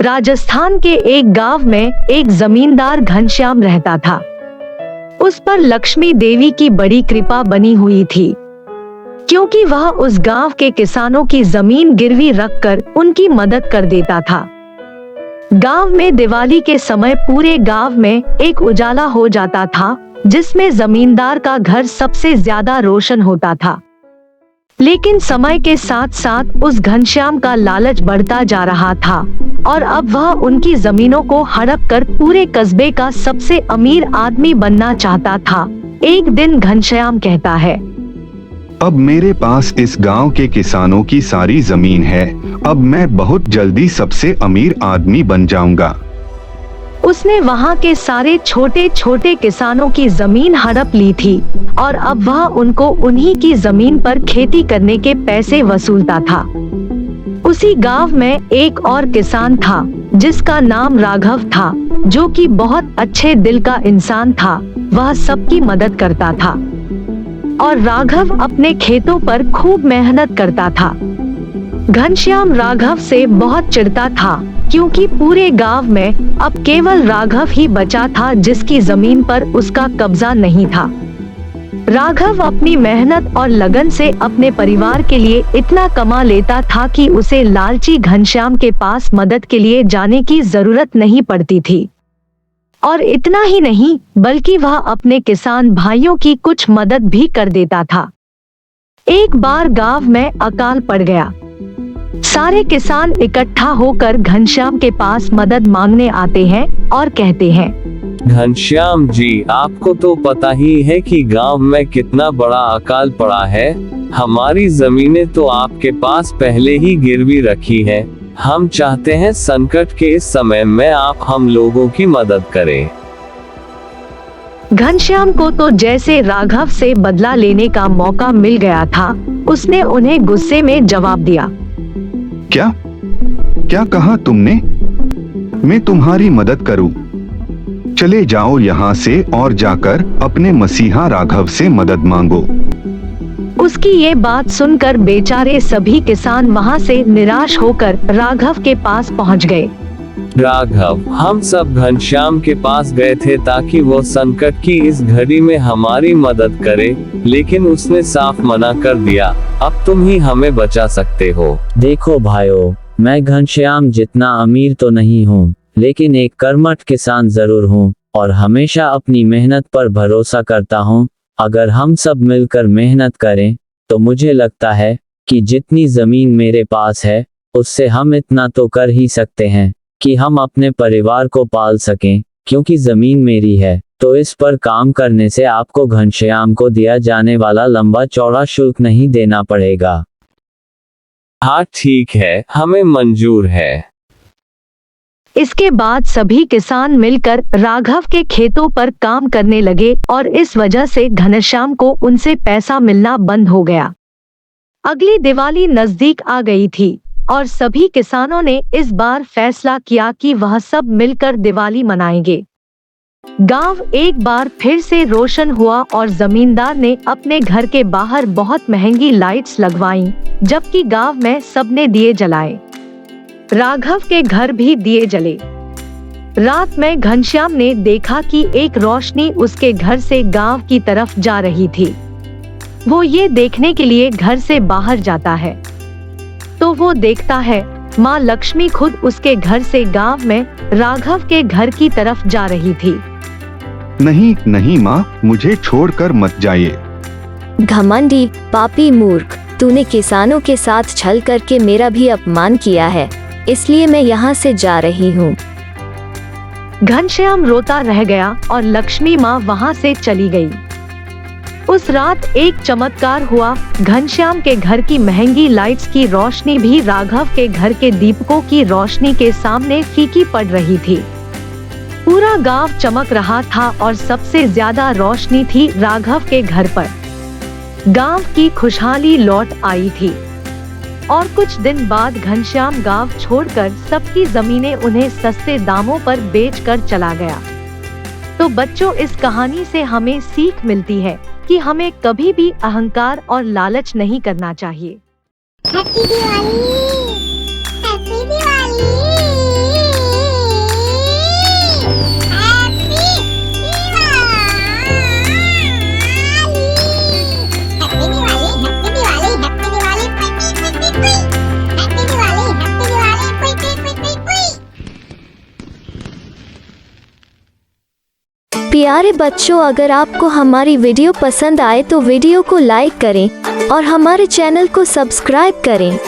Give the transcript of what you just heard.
राजस्थान के एक गांव में एक जमींदार घनश्याम रहता था। उस पर लक्ष्मी देवी की बड़ी कृपा बनी हुई थी, क्योंकि वह उस गांव के किसानों की जमीन गिरवी रखकर उनकी मदद कर देता था। गांव में दिवाली के समय पूरे गांव में एक उजाला हो जाता था, जिसमें जमींदार का घर सबसे ज्यादा रोशन होता था। लेकिन समय के साथ साथ उस घनश्याम का लालच बढ़ता जा रहा था और अब वह उनकी जमीनों को हड़प कर पूरे कस्बे का सबसे अमीर आदमी बनना चाहता था। एक दिन घनश्याम कहता है, अब मेरे पास इस गांव के किसानों की सारी जमीन है, अब मैं बहुत जल्दी सबसे अमीर आदमी बन जाऊंगा। उसने वहाँ के सारे छोटे छोटे किसानों की जमीन हड़प ली थी और अब वह उनको उन्हीं की जमीन पर खेती करने के पैसे वसूलता था। उसी गांव में एक और किसान था जिसका नाम राघव था, जो कि बहुत अच्छे दिल का इंसान था। वह सबकी मदद करता था और राघव अपने खेतों पर खूब मेहनत करता था। घनश्याम राघव से बहुत चिढ़ता था, क्योंकि पूरे गांव में अब केवल राघव ही बचा था जिसकी जमीन पर उसका कब्जा नहीं था। राघव अपनी मेहनत और लगन से अपने परिवार के लिए इतना कमा लेता था कि उसे लालची घनश्याम के पास मदद के लिए जाने की जरूरत नहीं पड़ती थी। और इतना ही नहीं, बल्कि वह अपने किसान भाइयों की कुछ मदद भी कर देता था। एक बार गांव में अकाल पड़ गया। सारे किसान इकट्ठा होकर घनश्याम के पास मदद मांगने आते हैं और कहते हैं, घनश्याम जी, आपको तो पता ही है कि गांव में कितना बड़ा अकाल पड़ा है। हमारी जमीनें तो आपके पास पहले ही गिरवी रखी है। हम चाहते हैं संकट के इस समय में आप हम लोगों की मदद करें। घनश्याम को तो जैसे राघव से बदला लेने का मौका मिल गया था। उसने उन्हें गुस्से में जवाब दिया, क्या क्या कहा तुमने? मैं तुम्हारी मदद करूं? चले जाओ यहाँ से और जाकर अपने मसीहा राघव से मदद मांगो। उसकी ये बात सुनकर बेचारे सभी किसान वहाँ से निराश होकर राघव के पास पहुँच गए। राघव, हम सब घनश्याम के पास गए थे ताकि वो संकट की इस घड़ी में हमारी मदद करे, लेकिन उसने साफ मना कर दिया। अब तुम ही हमें बचा सकते हो। देखो भाइयों, मैं घनश्याम जितना अमीर तो नहीं हूँ, लेकिन एक कर्मठ किसान जरूर हूँ और हमेशा अपनी मेहनत पर भरोसा करता हूँ। अगर हम सब मिलकर मेहनत करें तो मुझे लगता है कि जितनी जमीन मेरे पास है उससे हम इतना तो कर ही सकते हैं कि हम अपने परिवार को पाल सकें। क्योंकि जमीन मेरी है तो इस पर काम करने से आपको घनश्याम को दिया जाने वाला लंबा चौड़ा शुल्क नहीं देना पड़ेगा। हाँ ठीक है, हमें मंजूर है। इसके बाद सभी किसान मिलकर राघव के खेतों पर काम करने लगे और इस वजह से घनश्याम को उनसे पैसा मिलना बंद हो गया। अगली दिवाली नजदीक आ गई थी और सभी किसानों ने इस बार फैसला किया कि वह सब मिलकर दिवाली मनाएंगे। गांव एक बार फिर से रोशन हुआ और जमींदार ने अपने घर के बाहर बहुत महंगी लाइट्स लगवाईं, जबकि गांव में सबने दिए जलाए। राघव के घर भी दिए जले। रात में घनश्याम ने देखा कि एक रोशनी उसके घर से गांव की तरफ जा रही थी। वो ये देखने के लिए घर से बाहर जाता है तो वो देखता है माँ लक्ष्मी खुद उसके घर से गांव में राघव के घर की तरफ जा रही थी। नहीं नहीं माँ, मुझे छोड़कर मत जाइए। घमंडी, पापी मूर्ख, तूने किसानों के साथ छल करके मेरा भी अपमान किया है, इसलिए मैं यहाँ से जा रही हूँ। घनश्याम रोता रह गया और लक्ष्मी माँ वहाँ से चली गई। उस रात एक चमत्कार हुआ। घनश्याम के घर की महंगी लाइट्स की रोशनी भी राघव के घर के दीपकों की रोशनी के सामने फीकी पड़ रही थी। पूरा गांव चमक रहा था और सबसे ज्यादा रोशनी थी राघव के घर पर। गांव की खुशहाली लौट आई थी और कुछ दिन बाद घनश्याम गांव छोड़कर सबकी जमीनें उन्हें सस्ते दामों पर बेचकर चला गया। तो बच्चों, इस कहानी से हमें सीख मिलती है कि हमें कभी भी अहंकार और लालच नहीं करना चाहिए। हैप्पी दिवाली! हैप्पी दिवाली! प्यारे बच्चों, अगर आपको हमारी वीडियो पसंद आए तो वीडियो को लाइक करें और हमारे चैनल को सब्सक्राइब करें।